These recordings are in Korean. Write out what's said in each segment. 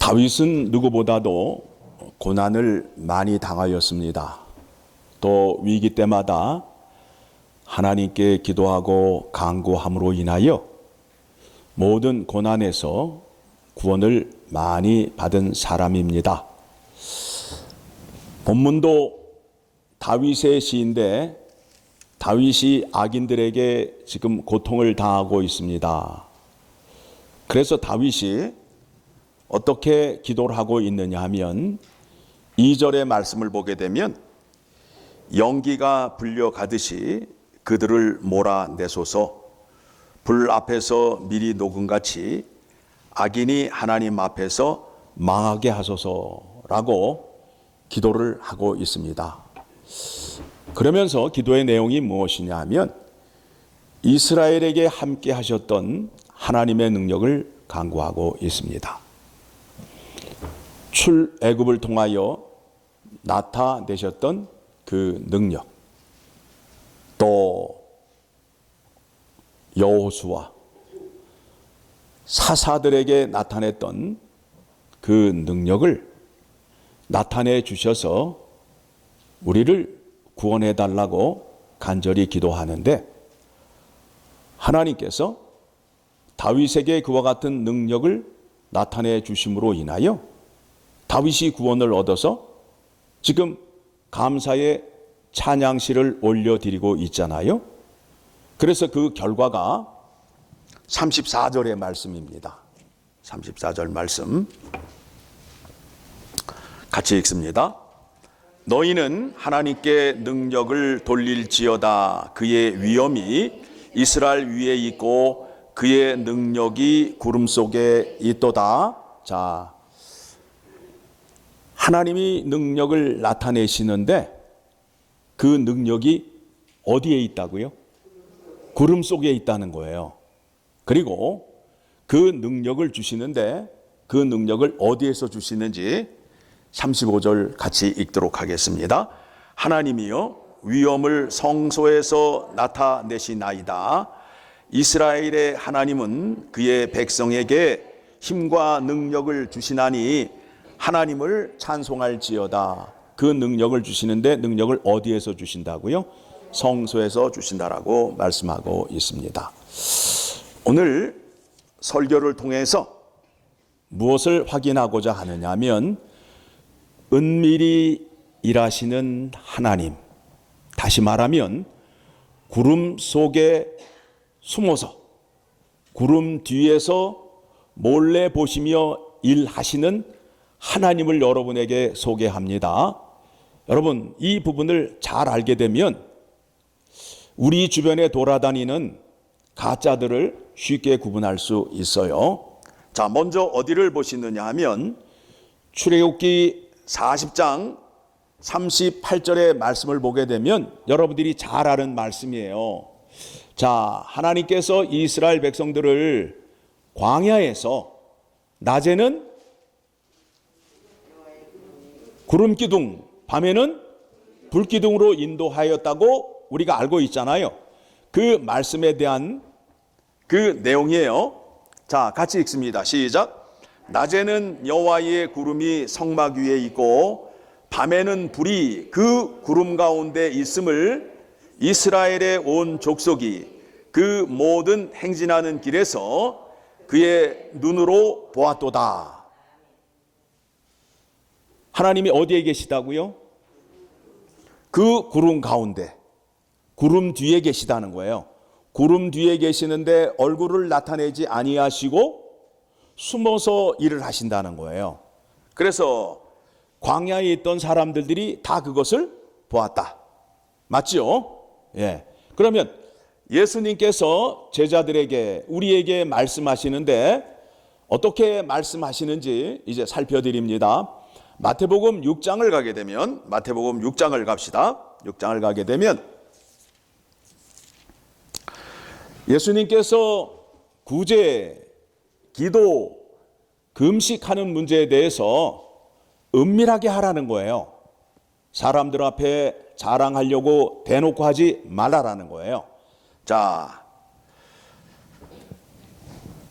다윗은 누구보다도 고난을 많이 당하였습니다. 또 위기 때마다 하나님께 기도하고 간구함으로 인하여 모든 고난에서 구원을 많이 받은 사람입니다. 본문도 다윗의 시인데 다윗이 악인들에게 지금 고통을 당하고 있습니다. 그래서 다윗이 어떻게 기도를 하고 있느냐 하면 2절의 말씀을 보게 되면 연기가 불려가듯이 그들을 몰아내소서, 불 앞에서 밀이 녹음같이 악인이 하나님 앞에서 망하게 하소서라고 기도를 하고 있습니다. 그러면서 기도의 내용이 무엇이냐 하면 이스라엘에게 함께 하셨던 하나님의 능력을 간구하고 있습니다. 출애굽을 통하여 나타내셨던 그 능력, 또 여호수아 사사들에게 나타냈던 그 능력을 나타내 주셔서 우리를 구원해 달라고 간절히 기도하는데, 하나님께서 다윗에게 그와 같은 능력을 나타내 주심으로 인하여 다윗이 구원을 얻어서 지금 감사의 찬양시를 올려드리고 있잖아요. 그래서 그 결과가 34절의 말씀입니다. 34절 말씀 같이 읽습니다. 너희는 하나님께 능력을 돌릴지어다. 그의 위엄이 이스라엘 위에 있고 그의 능력이 구름 속에 있도다. 자, 하나님이 능력을 나타내시는데 그 능력이 어디에 있다고요? 구름 속에 있다는 거예요. 그리고 그 능력을 주시는데 그 능력을 어디에서 주시는지 35절 같이 읽도록 하겠습니다. 하나님이여 위엄을 성소에서 나타내시나이다. 이스라엘의 하나님은 그의 백성에게 힘과 능력을 주시나니 하나님을 찬송할지어다. 그 능력을 주시는데 능력을 어디에서 주신다고요? 성소에서 주신다라고 말씀하고 있습니다. 오늘 설교를 통해서 무엇을 확인하고자 하느냐 하면 은밀히 일하시는 하나님, 다시 말하면 구름 속에 숨어서 구름 뒤에서 몰래 보시며 일하시는 하나님을 여러분에게 소개합니다. 여러분, 이 부분을 잘 알게 되면 우리 주변에 돌아다니는 가짜들을 쉽게 구분할 수 있어요. 자, 먼저 어디를 보시느냐 하면 출애굽기 40장 38절의 말씀을 보게 되면 여러분들이 잘 아는 말씀이에요. 자, 하나님께서 이스라엘 백성들을 광야에서 낮에는 구름기둥, 밤에는 불기둥으로 인도하였다고 우리가 알고 있잖아요. 그 말씀에 대한 그 내용이에요. 자, 같이 읽습니다. 시작. 낮에는 여호와의 구름이 성막 위에 있고 밤에는 불이 그 구름 가운데 있음을 이스라엘의 온 족속이 그 모든 행진하는 길에서 그의 눈으로 보았도다. 하나님이 어디에 계시다고요? 그 구름 가운데, 구름 뒤에 계시다는 거예요. 구름 뒤에 계시는데 얼굴을 나타내지 아니하시고 숨어서 일을 하신다는 거예요. 그래서 광야에 있던 사람들이 다 그것을 보았다. 맞죠? 예. 그러면 예수님께서 제자들에게, 우리에게 말씀하시는데 어떻게 말씀하시는지 이제 살펴드립니다. 마태복음 6장을 가게 되면, 마태복음 6장을 갑시다. 6장을 가게 되면 예수님께서 구제, 기도, 금식하는 문제에 대해서 은밀하게 하라는 거예요. 사람들 앞에 자랑하려고 대놓고 하지 말라라는 거예요. 자,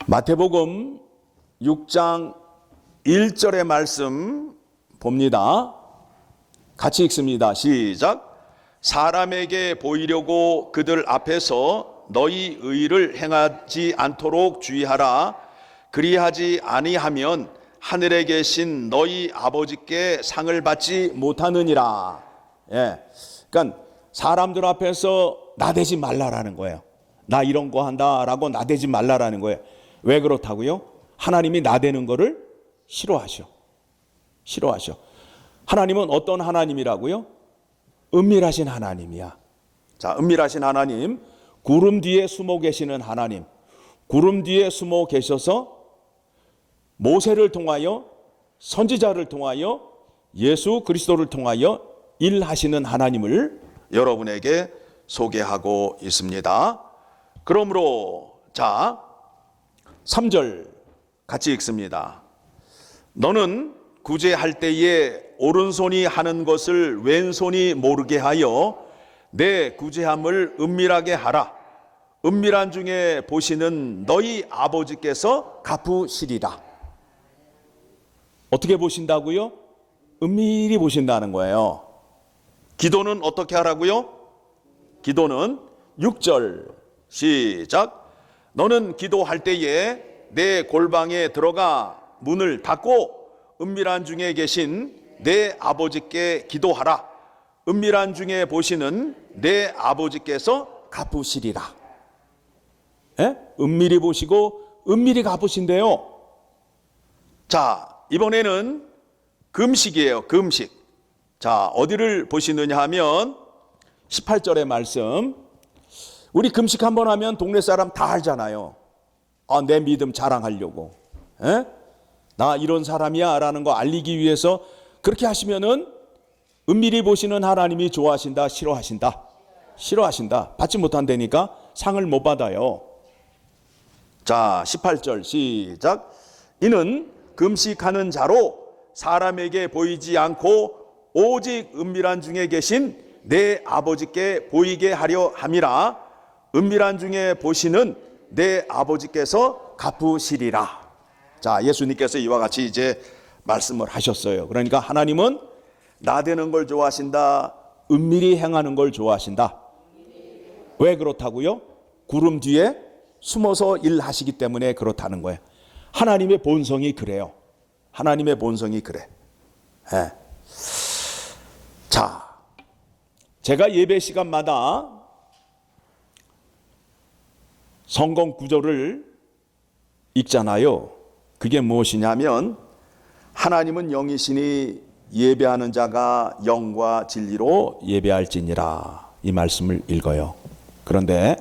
마태복음 6장 1절의 말씀 봅니다. 같이 읽습니다. 시작. 사람에게 보이려고 그들 앞에서 너희 의를 행하지 않도록 주의하라. 그리하지 아니하면 하늘에 계신 너희 아버지께 상을 받지 못하느니라. 예. 그러니까 사람들 앞에서 나대지 말라라는 거예요. 나 이런 거 한다라고 나대지 말라라는 거예요. 왜 그렇다고요? 하나님이 나대는 거를 싫어하셔. 하나님은 어떤 하나님이라고요? 은밀하신 하나님이야. 자, 은밀하신 하나님, 구름 뒤에 숨어 계시는 하나님, 구름 뒤에 숨어 계셔서 모세를 통하여, 선지자를 통하여, 예수 그리스도를 통하여 일하시는 하나님을 여러분에게 소개하고 있습니다. 그러므로 자 3절 같이 읽습니다. 너는 구제할 때에 오른손이 하는 것을 왼손이 모르게 하여 내 구제함을 은밀하게 하라. 은밀한 중에 보시는 너희 아버지께서 갚으시리라. 어떻게 보신다고요? 은밀히 보신다는 거예요. 기도는 어떻게 하라고요? 기도는 6절 시작. 너는 기도할 때에 내 골방에 들어가 문을 닫고 은밀한 중에 계신 내 아버지께 기도하라. 은밀한 중에 보시는 내 아버지께서 갚으시리라. 예? 은밀히 보시고 은밀히 갚으신대요. 자, 이번에는 금식이에요. 금식. 자, 어디를 보시느냐 하면 18절의 말씀. 우리 금식 한번 하면 동네 사람 다 알잖아요. 내 믿음 자랑하려고. 에? 나 이런 사람이야 라는 거 알리기 위해서 그렇게 하시면은 은밀히 보시는 하나님이 좋아하신다, 싫어하신다? 싫어하신다. 받지 못한다니까 상을 못 받아요. 자, 18절 시작. 이는 금식하는 자로 사람에게 보이지 않고 오직 은밀한 중에 계신 내 아버지께 보이게 하려 함이라. 은밀한 중에 보시는 내 아버지께서 갚으시리라. 자, 예수님께서 이와 같이 이제 말씀을 하셨어요. 그러니까 하나님은 나대는 걸 좋아하신다, 은밀히 행하는 걸 좋아하신다. 왜 그렇다고요? 구름 뒤에 숨어서 일하시기 때문에 그렇다는 거예요. 하나님의 본성이 그래요. 하나님의 본성이 그래. 네. 자, 제가 예배 시간마다 성경 구절을 읽잖아요. 그게 무엇이냐면 하나님은 영이시니 예배하는 자가 영과 진리로 예배할지니라, 이 말씀을 읽어요. 그런데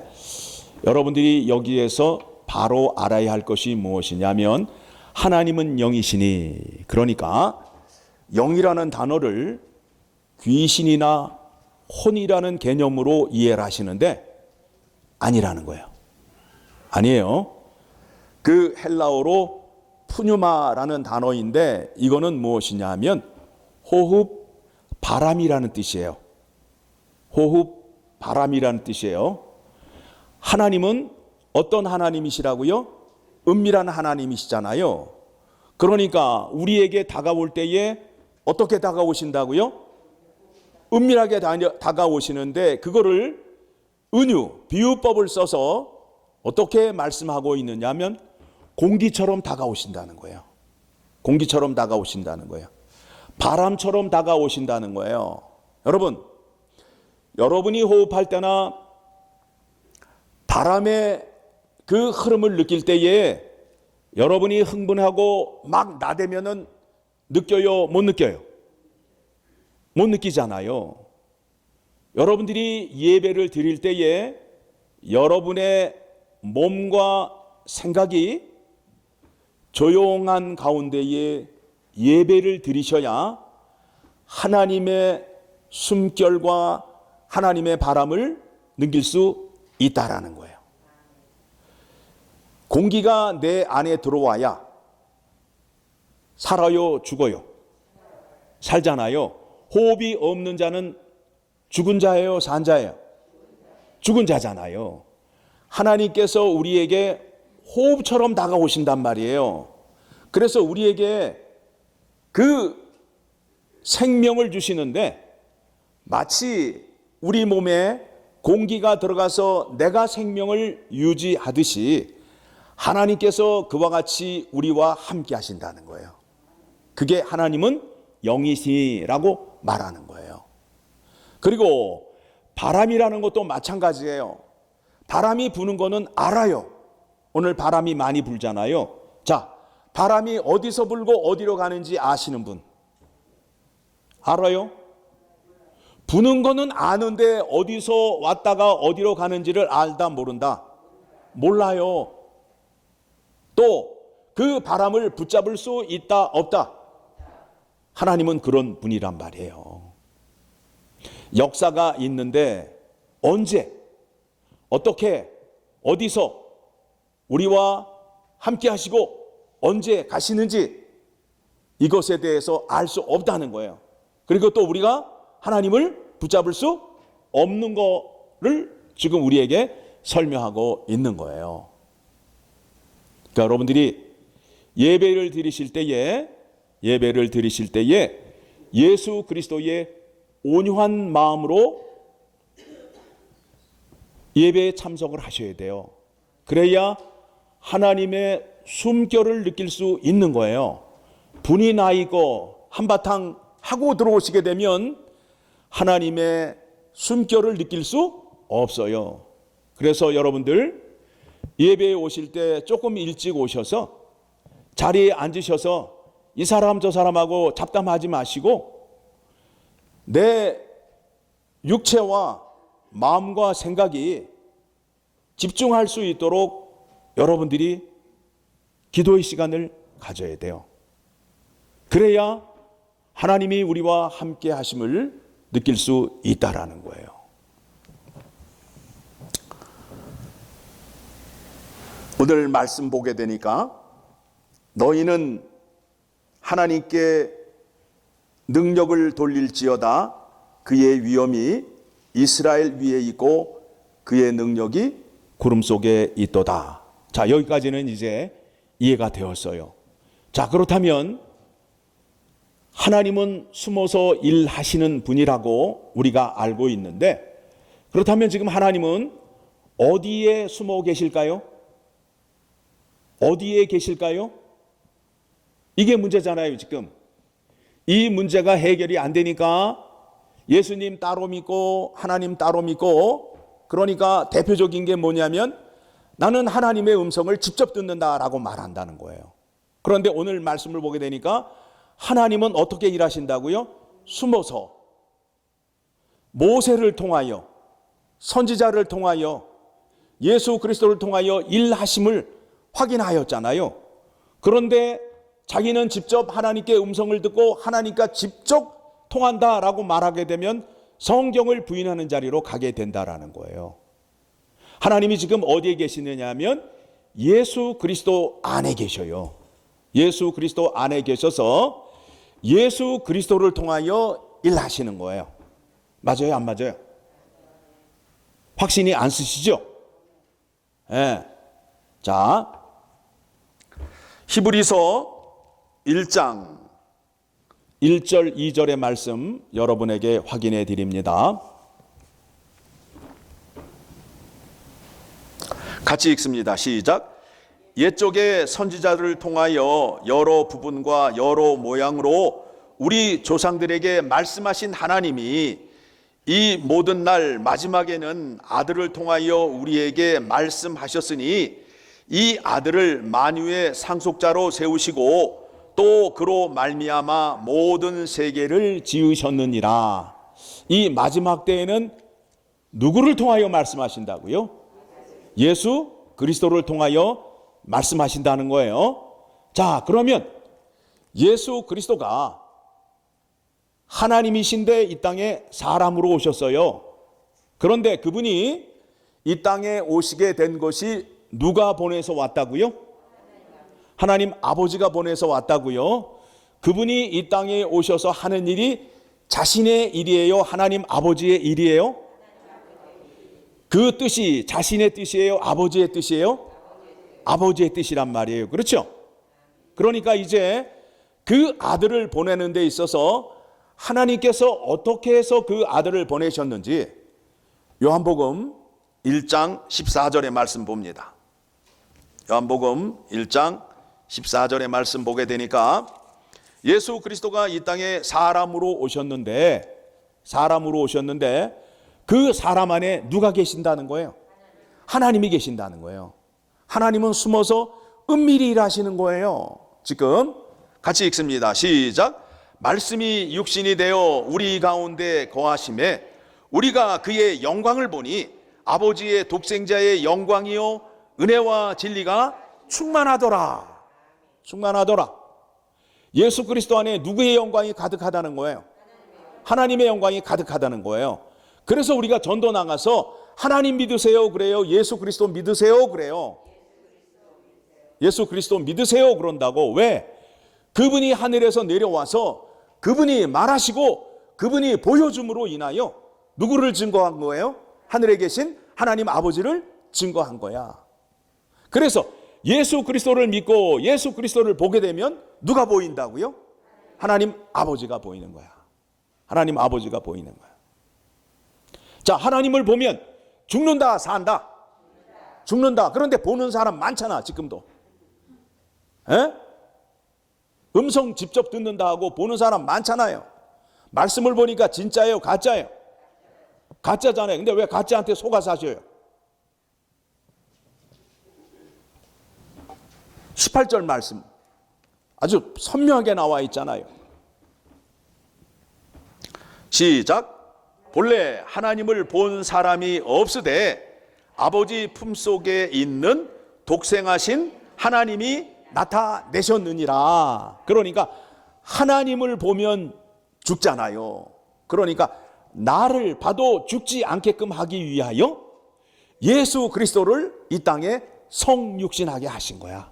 여러분들이 여기에서 바로 알아야 할 것이 무엇이냐면 하나님은 영이시니, 그러니까 영이라는 단어를 귀신이나 혼이라는 개념으로 이해를 하시는데 아니라는 거예요. 아니에요. 그 헬라어로 푸뉴마라는 단어인데 이거는 무엇이냐 하면 호흡, 바람이라는 뜻이에요. 호흡, 바람이라는 뜻이에요. 하나님은 어떤 하나님이시라고요? 은밀한 하나님이시잖아요. 그러니까 우리에게 다가올 때에 어떻게 다가오신다고요? 은밀하게 다가오시는데 그거를 은유, 비유법을 써서 어떻게 말씀하고 있느냐 하면 공기처럼 다가오신다는 거예요. 공기처럼 다가오신다는 거예요. 바람처럼 다가오신다는 거예요. 여러분이 호흡할 때나 바람의 그 흐름을 느낄 때에 여러분이 흥분하고 막 나대면은 느껴요? 못 느껴요? 못 느끼잖아요. 여러분들이 예배를 드릴 때에 여러분의 몸과 생각이 조용한 가운데에 예배를 드리셔야 하나님의 숨결과 하나님의 바람을 느낄 수 있다라는 거예요. 공기가 내 안에 들어와야 살아요, 죽어요? 살잖아요. 호흡이 없는 자는 죽은 자예요, 산 자예요? 죽은 자잖아요. 하나님께서 우리에게 호흡처럼 다가오신단 말이에요. 그래서 우리에게 그 생명을 주시는데 마치 우리 몸에 공기가 들어가서 내가 생명을 유지하듯이 하나님께서 그와 같이 우리와 함께 하신다는 거예요. 그게 하나님은 영이시라고 말하는 거예요. 그리고 바람이라는 것도 마찬가지예요. 바람이 부는 거는 알아요. 오늘 바람이 많이 불잖아요. 자, 바람이 어디서 불고 어디로 가는지 아시는 분? 알아요? 부는 거는 아는데 어디서 왔다가 어디로 가는지를 알다 모른다? 몰라요. 또 그 바람을 붙잡을 수 있다 없다? 하나님은 그런 분이란 말이에요. 역사가 있는데 언제, 어떻게, 어디서 우리와 함께 하시고 언제 가시는지 이것에 대해서 알 수 없다는 거예요. 그리고 또 우리가 하나님을 붙잡을 수 없는 거를 지금 우리에게 설명하고 있는 거예요. 그러니까 여러분들이 예배를 드리실 때에 예수 그리스도의 온유한 마음으로 예배에 참석을 하셔야 돼요. 그래야 하나님의 숨결을 느낄 수 있는 거예요. 분이 나 있고 한바탕 하고 들어오시게 되면 하나님의 숨결을 느낄 수 없어요. 그래서 여러분들 예배에 오실 때 조금 일찍 오셔서 자리에 앉으셔서 이 사람 저 사람하고 잡담하지 마시고 내 육체와 마음과 생각이 집중할 수 있도록 여러분들이 기도의 시간을 가져야 돼요. 그래야 하나님이 우리와 함께 하심을 느낄 수 있다라는 거예요. 오늘 말씀 보게 되니까 너희는 하나님께 능력을 돌릴지어다 그의 위엄이 이스라엘 위에 있고 그의 능력이 구름 속에 있도다. 자, 여기까지는 이제 이해가 되었어요. 자, 그렇다면 하나님은 숨어서 일하시는 분이라고 우리가 알고 있는데 그렇다면 지금 하나님은 어디에 숨어 계실까요? 어디에 계실까요? 이게 문제잖아요, 지금. 이 문제가 해결이 안 되니까 예수님 따로 믿고 하나님 따로 믿고 그러니까 대표적인 게 뭐냐면 나는 하나님의 음성을 직접 듣는다라고 말한다는 거예요. 그런데 오늘 말씀을 보게 되니까 하나님은 어떻게 일하신다고요? 숨어서 모세를 통하여 선지자를 통하여 예수 그리스도를 통하여 일하심을 확인하였잖아요. 그런데 자기는 직접 하나님께 음성을 듣고 하나님과 직접 통한다라고 말하게 되면 성경을 부인하는 자리로 가게 된다라는 거예요. 하나님이 지금 어디에 계시느냐 하면 예수 그리스도 안에 계셔요. 예수 그리스도 안에 계셔서 예수 그리스도를 통하여 일하시는 거예요. 맞아요, 안 맞아요? 확신이 안 쓰시죠? 네. 자, 히브리서 1장 1절 2절의 말씀 여러분에게 확인해 드립니다. 같이 읽습니다. 시작. 옛적의 선지자를 통하여 여러 부분과 여러 모양으로 우리 조상들에게 말씀하신 하나님이 이 모든 날 마지막에는 아들을 통하여 우리에게 말씀하셨으니 이 아들을 만유의 상속자로 세우시고 또 그로 말미암아 모든 세계를 지으셨느니라. 이 마지막 때에는 누구를 통하여 말씀하신다고요? 예수 그리스도를 통하여 말씀하신다는 거예요. 자, 그러면 예수 그리스도가 하나님이신데 이 땅에 사람으로 오셨어요. 그런데 그분이 이 땅에 오시게 된 것이 누가 보내서 왔다고요? 하나님 아버지가 보내서 왔다고요. 그분이 이 땅에 오셔서 하는 일이 자신의 일이에요? 하나님 아버지의 일이에요? 그 뜻이 자신의 뜻이에요? 아버지의 뜻이에요? 아버지의 뜻이란 말이에요. 그렇죠? 그러니까 이제 그 아들을 보내는 데 있어서 하나님께서 어떻게 해서 그 아들을 보내셨는지 요한복음 1장 14절의 말씀 봅니다. 요한복음 1장 14절의 말씀 보게 되니까 예수 그리스도가 이 땅에 사람으로 오셨는데 그 사람 안에 누가 계신다는 거예요? 하나님이 계신다는 거예요. 하나님은 숨어서 은밀히 일하시는 거예요. 지금 같이 읽습니다. 시작. 말씀이 육신이 되어 우리 가운데 거하심에 우리가 그의 영광을 보니 아버지의 독생자의 영광이요 은혜와 진리가 충만하더라. 예수 그리스도 안에 누구의 영광이 가득하다는 거예요? 하나님의 영광이 가득하다는 거예요. 그래서 우리가 전도 나가서 하나님 믿으세요 그래요? 예수 그리스도 믿으세요 그래요? 예수 그리스도 믿으세요 그런다고. 왜? 그분이 하늘에서 내려와서 그분이 말하시고 그분이 보여줌으로 인하여 누구를 증거한 거예요? 하늘에 계신 하나님 아버지를 증거한 거야. 그래서 예수 그리스도를 믿고 예수 그리스도를 보게 되면 누가 보인다고요? 하나님 아버지가 보이는 거야. 하나님 아버지가 보이는 거야. 자, 하나님을 보면 죽는다, 산다? 죽는다. 그런데 보는 사람 많잖아, 지금도. 에? 음성 직접 듣는다 하고 보는 사람 많잖아요. 말씀을 보니까 진짜예요, 가짜예요? 가짜잖아요. 근데 왜 가짜한테 속아 사셔요? 18절 말씀 아주 선명하게 나와 있잖아요. 시작. 본래 하나님을 본 사람이 없으되 아버지 품속에 있는 독생하신 하나님이 나타내셨느니라. 그러니까 하나님을 보면 죽잖아요. 그러니까 나를 봐도 죽지 않게끔 하기 위하여 예수 그리스도를 이 땅에 성육신하게 하신 거야.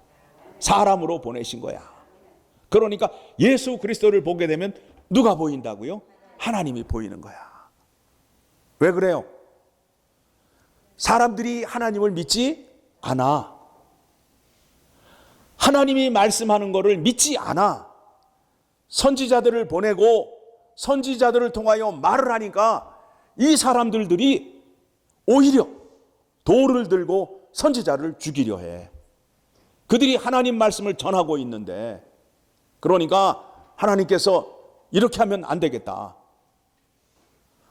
사람으로 보내신 거야. 그러니까 예수 그리스도를 보게 되면 누가 보인다고요? 하나님이 보이는 거야. 왜 그래요? 사람들이 하나님을 믿지 않아. 하나님이 말씀하는 것을 믿지 않아. 선지자들을 보내고 선지자들을 통하여 말을 하니까 이 사람들이 오히려 돌을 들고 선지자를 죽이려 해. 그들이 하나님 말씀을 전하고 있는데, 그러니까 하나님께서 이렇게 하면 안 되겠다.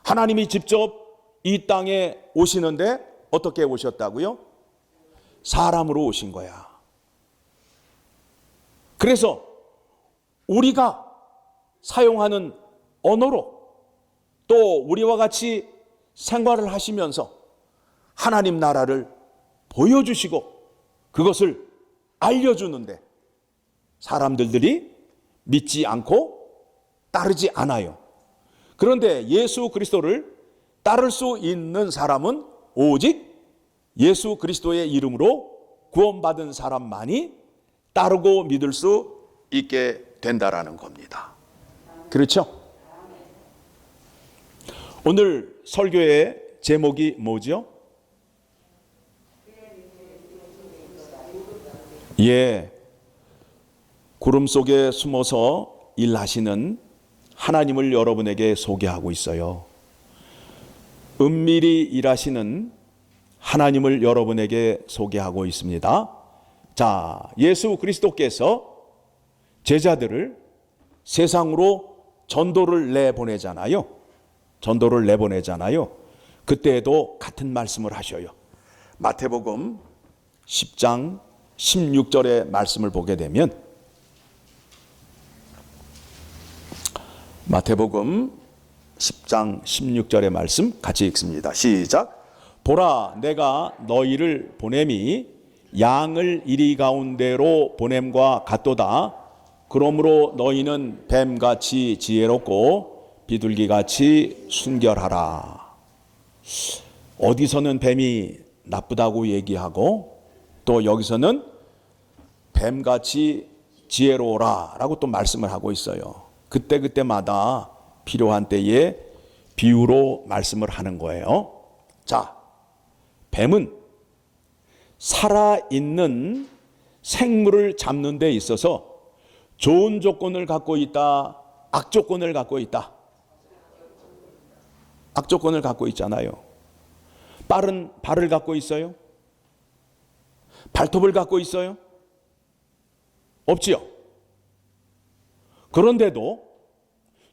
하나님이 직접 이 땅에 오시는데 어떻게 오셨다고요? 사람으로 오신 거야. 그래서 우리가 사용하는 언어로 또 우리와 같이 생활을 하시면서 하나님 나라를 보여주시고 그것을 알려주는데 사람들이 믿지 않고 따르지 않아요. 그런데 예수 그리스도를 따를 수 있는 사람은 오직 예수 그리스도의 이름으로 구원받은 사람만이 따르고 믿을 수 있게 된다라는 겁니다. 그렇죠? 오늘 설교의 제목이 뭐죠? 예, 구름 속에 숨어서 일하시는 하나님을 여러분에게 소개하고 있어요. 은밀히 일하시는 하나님을 여러분에게 소개하고 있습니다. 자, 예수 그리스도께서 제자들을 세상으로 전도를 내보내잖아요. 그때에도 같은 말씀을 하셔요. 마태복음 10장 16절의 말씀을 보게 되면 마태복음 10장 16절의 말씀 같이 읽습니다. 시작. 보라, 내가 너희를 보냄이 양을 이리 가운데로 보냄과 같도다. 그러므로 너희는 뱀같이 지혜롭고 비둘기같이 순결하라. 어디서는 뱀이 나쁘다고 얘기하고 또 여기서는 뱀같이 지혜로워라 라고 또 말씀을 하고 있어요. 그때마다 필요한 때에 비유로 말씀을 하는 거예요. 자, 뱀은 살아있는 생물을 잡는 데 있어서 좋은 조건을 갖고 있다, 악조건을 갖고 있다. 악조건을 갖고 있잖아요. 빠른 발을 갖고 있어요? 발톱을 갖고 있어요? 없지요. 그런데도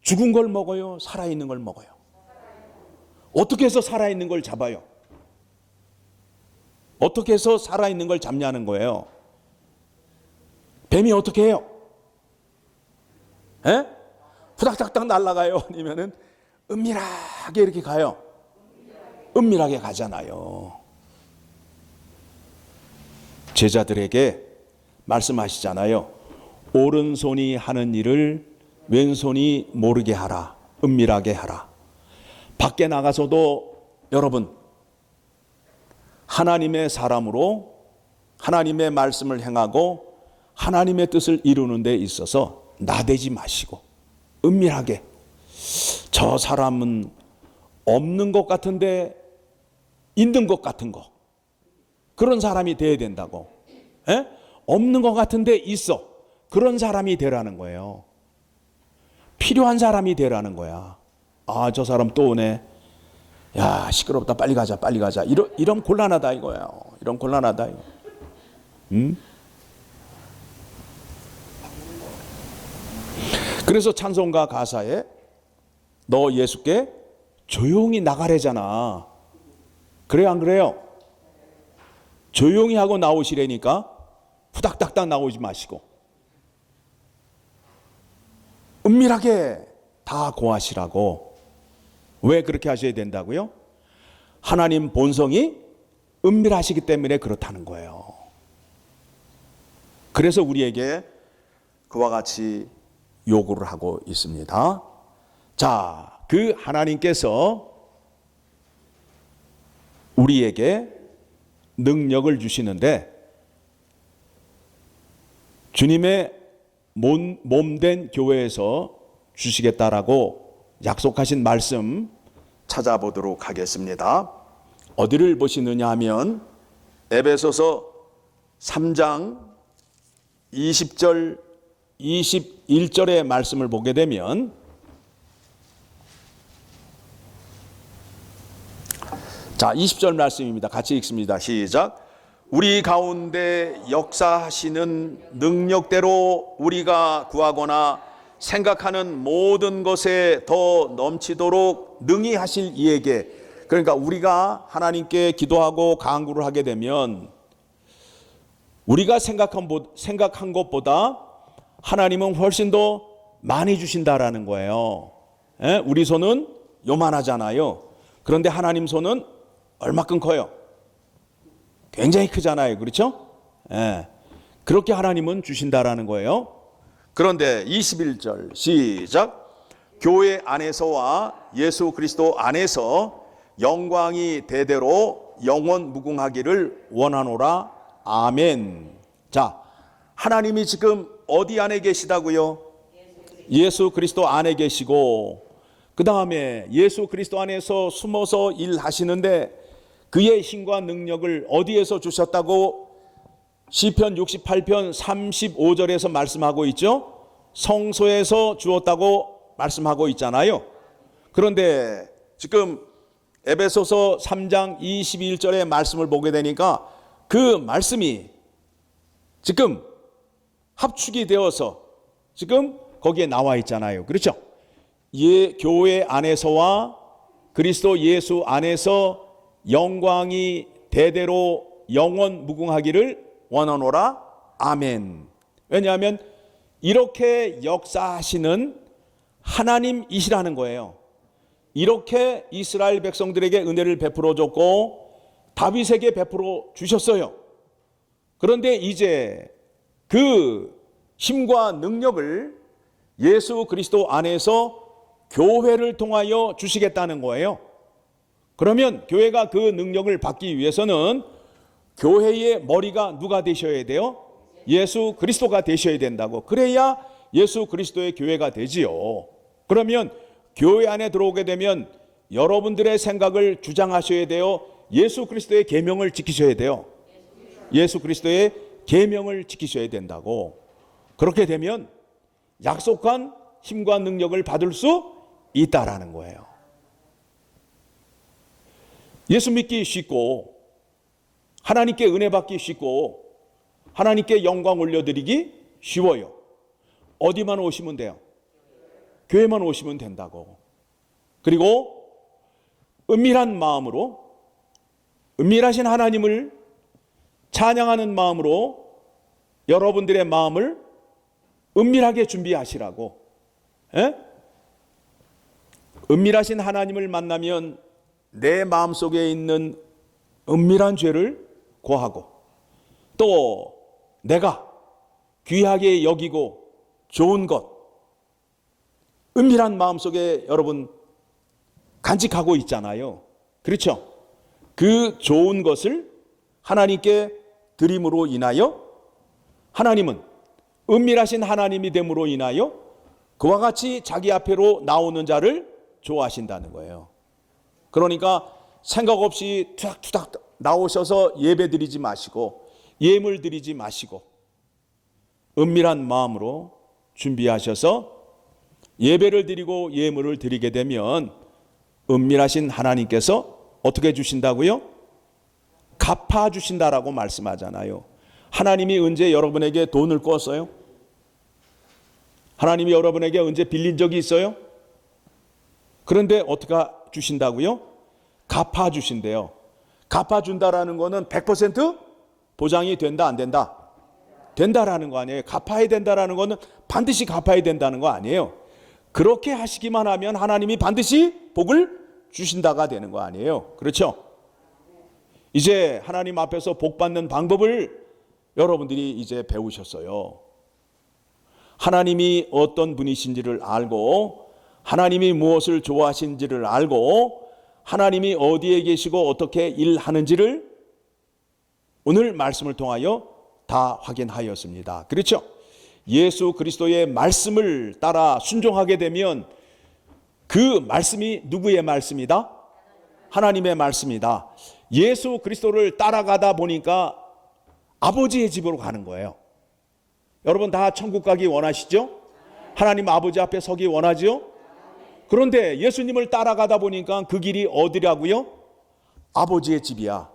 죽은 걸 먹어요? 살아있는 걸 먹어요? 어떻게 해서 살아있는 걸 잡아요? 어떻게 해서 살아있는 걸 잡냐는 거예요. 뱀이 어떻게 해요? 에? 후닥닥닥 날아가요? 아니면은 은밀하게 이렇게 가요? 은밀하게 가잖아요. 제자들에게 말씀하시잖아요. 오른손이 하는 일을 왼손이 모르게 하라. 은밀하게 하라. 밖에 나가서도 여러분, 하나님의 사람으로 하나님의 말씀을 행하고 하나님의 뜻을 이루는 데 있어서 나대지 마시고 은밀하게, 저 사람은 없는 것 같은데 있는 것 같은 거, 그런 사람이 돼야 된다고. 에? 없는 것 같은데 있어, 그런 사람이 되라는 거예요. 필요한 사람이 되라는 거야. 아, 저 사람 또 오네. 야, 시끄럽다. 빨리 가자, 빨리 가자. 이런 곤란하다 이거야. 이런 곤란하다 이거. 그래서 찬송가 가사에 너 예수께 조용히 나가래잖아. 그래요, 안 그래요? 조용히 하고 나오시라니까 후닥닥닥 나오지 마시고 은밀하게 다 고하시라고. 왜 그렇게 하셔야 된다고요? 하나님 본성이 은밀하시기 때문에 그렇다는 거예요. 그래서 우리에게 그와 같이 요구를 하고 있습니다. 자, 그 하나님께서 우리에게 능력을 주시는데 주님의 몸된 교회에서 주시겠다라고 약속하신 말씀 찾아보도록 하겠습니다. 어디를 보시느냐 하면 에베소서 3장 20절 21절의 말씀을 보게 되면, 자, 20절 말씀입니다. 같이 읽습니다. 시작. 우리 가운데 역사하시는 능력대로 우리가 구하거나 생각하는 모든 것에 더 넘치도록 능히 하실 이에게. 그러니까 우리가 하나님께 기도하고 간구를 하게 되면 우리가 생각한 것보다 하나님은 훨씬 더 많이 주신다라는 거예요. 우리 손은 요만하잖아요. 그런데 하나님 손은 얼마큼 커요? 굉장히 크잖아요. 그렇죠? 그렇게 하나님은 주신다라는 거예요. 그런데 21절 시작. 교회 안에서와 예수 그리스도 안에서 영광이 대대로 영원 무궁하기를 원하노라. 아멘. 자, 하나님이 지금 어디 안에 계시다고요? 예수 그리스도 안에 계시고, 그 다음에 예수 그리스도 안에서 숨어서 일하시는데 그의 힘과 능력을 어디에서 주셨다고 시편 68편 35절에서 말씀하고 있죠? 성소에서 주었다고 말씀하고 있잖아요. 그런데 지금 에베소서 3장 21절의 말씀을 보게 되니까 그 말씀이 지금 합축이 되어서 지금 거기에 나와 있잖아요. 그렇죠? 교회 안에서와 그리스도 예수 안에서 영광이 대대로 영원 무궁하기를 원하노라. 아멘. 왜냐하면 이렇게 역사하시는 하나님이시라는 거예요. 이렇게 이스라엘 백성들에게 은혜를 베풀어 줬고 다윗에게 베풀어 주셨어요. 그런데 이제 그 힘과 능력을 예수 그리스도 안에서 교회를 통하여 주시겠다는 거예요. 그러면 교회가 그 능력을 받기 위해서는 교회의 머리가 누가 되셔야 돼요? 예수 그리스도가 되셔야 된다고. 그래야 예수 그리스도의 교회가 되지요. 그러면 교회 안에 들어오게 되면 여러분들의 생각을 주장하셔야 돼요? 예수 그리스도의 계명을 지키셔야 돼요? 예수 그리스도의 계명을 지키셔야 된다고. 그렇게 되면 약속한 힘과 능력을 받을 수 있다라는 거예요. 예수 믿기 쉽고 하나님께 은혜 받기 쉽고 하나님께 영광 올려드리기 쉬워요. 어디만 오시면 돼요? 교회만 오시면 된다고. 그리고 은밀한 마음으로, 은밀하신 하나님을 찬양하는 마음으로 여러분들의 마음을 은밀하게 준비하시라고. 에? 은밀하신 하나님을 만나면 내 마음속에 있는 은밀한 죄를 고하고, 또 내가 귀하게 여기고 좋은 것, 은밀한 마음속에 여러분 간직하고 있잖아요. 그렇죠? 그 좋은 것을 하나님께 드림으로 인하여 하나님은 은밀하신 하나님이 됨으로 인하여 그와 같이 자기 앞에로 나오는 자를 좋아하신다는 거예요. 그러니까 생각 없이 투닥투닥 나오셔서 예배 드리지 마시고 예물 드리지 마시고 은밀한 마음으로 준비하셔서 예배를 드리고 예물을 드리게 되면 은밀하신 하나님께서 어떻게 주신다고요? 갚아주신다라고 말씀하잖아요. 하나님이 언제 여러분에게 돈을 꿨어요? 하나님이 여러분에게 언제 빌린 적이 있어요? 그런데 어떻게 주신다고요? 갚아주신대요. 갚아준다라는 거는 100% 보장이 된다 안 된다? 된다라는 거 아니에요. 갚아야 된다라는 거는 반드시 갚아야 된다는 거 아니에요. 그렇게 하시기만 하면 하나님이 반드시 복을 주신다가 되는 거 아니에요. 그렇죠? 이제 하나님 앞에서 복 받는 방법을 여러분들이 이제 배우셨어요. 하나님이 어떤 분이신지를 알고 하나님이 무엇을 좋아하시는지를 알고 하나님이 어디에 계시고 어떻게 일하는지를 오늘 말씀을 통하여 다 확인하였습니다. 그렇죠? 예수 그리스도의 말씀을 따라 순종하게 되면 그 말씀이 누구의 말씀이다? 하나님의 말씀이다. 예수 그리스도를 따라가다 보니까 아버지의 집으로 가는 거예요. 여러분 다 천국 가기 원하시죠? 하나님 아버지 앞에 서기 원하죠? 그런데 예수님을 따라가다 보니까 그 길이 어디라고요? 아버지의 집이야.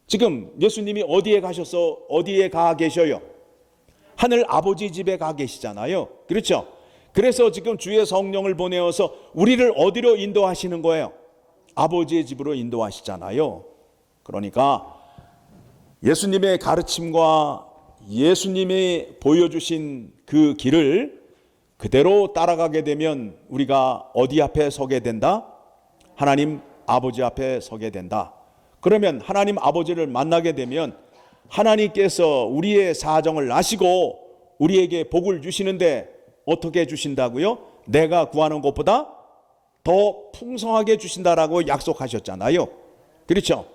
지금 예수님이 어디에 가셔서 어디에 가 계셔요? 하늘 아버지 집에 가 계시잖아요. 그렇죠? 그래서 지금 주의 성령을 보내어서 우리를 어디로 인도하시는 거예요? 아버지의 집으로 인도하시잖아요. 그러니까 예수님의 가르침과 예수님이 보여주신 그 길을 그대로 따라가게 되면 우리가 어디 앞에 서게 된다? 하나님 아버지 앞에 서게 된다. 그러면 하나님 아버지를 만나게 되면 하나님께서 우리의 사정을 아시고 우리에게 복을 주시는데 어떻게 주신다고요? 내가 구하는 것보다 더 풍성하게 주신다라고 약속하셨잖아요. 그렇죠?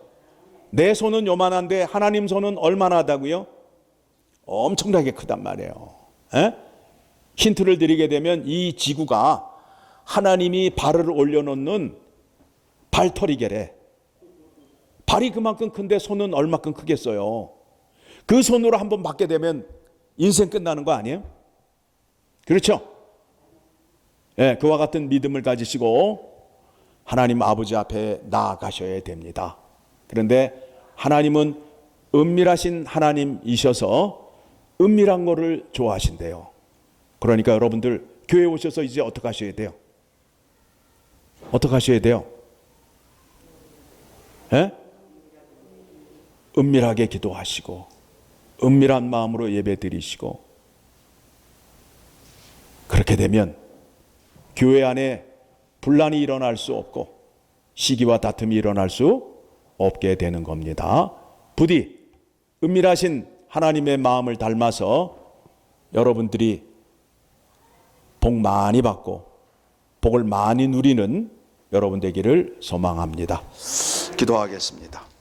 내 손은 요만한데 하나님 손은 얼마나 하다고요? 엄청나게 크단 말이에요. 에? 힌트를 드리게 되면 이 지구가 하나님이 발을 올려놓는 발터리개래. 발이 그만큼 큰데 손은 얼마큼 크겠어요. 그 손으로 한번 맞게 되면 인생 끝나는 거 아니에요? 그렇죠? 예, 그와 같은 믿음을 가지시고 하나님 아버지 앞에 나아가셔야 됩니다. 그런데 하나님은 은밀하신 하나님이셔서 은밀한 거를 좋아하신대요. 그러니까 여러분들 교회 오셔서 이제 어떻게 하셔야 돼요? 어떻게 하셔야 돼요? 예? 은밀하게 기도하시고 은밀한 마음으로 예배 드리시고 그렇게 되면 교회 안에 분란이 일어날 수 없고 시기와 다툼이 일어날 수 없게 되는 겁니다. 부디 은밀하신 하나님의 마음을 닮아서 여러분들이 복 많이 받고 복을 많이 누리는 여러분 되기를 소망합니다. 기도하겠습니다.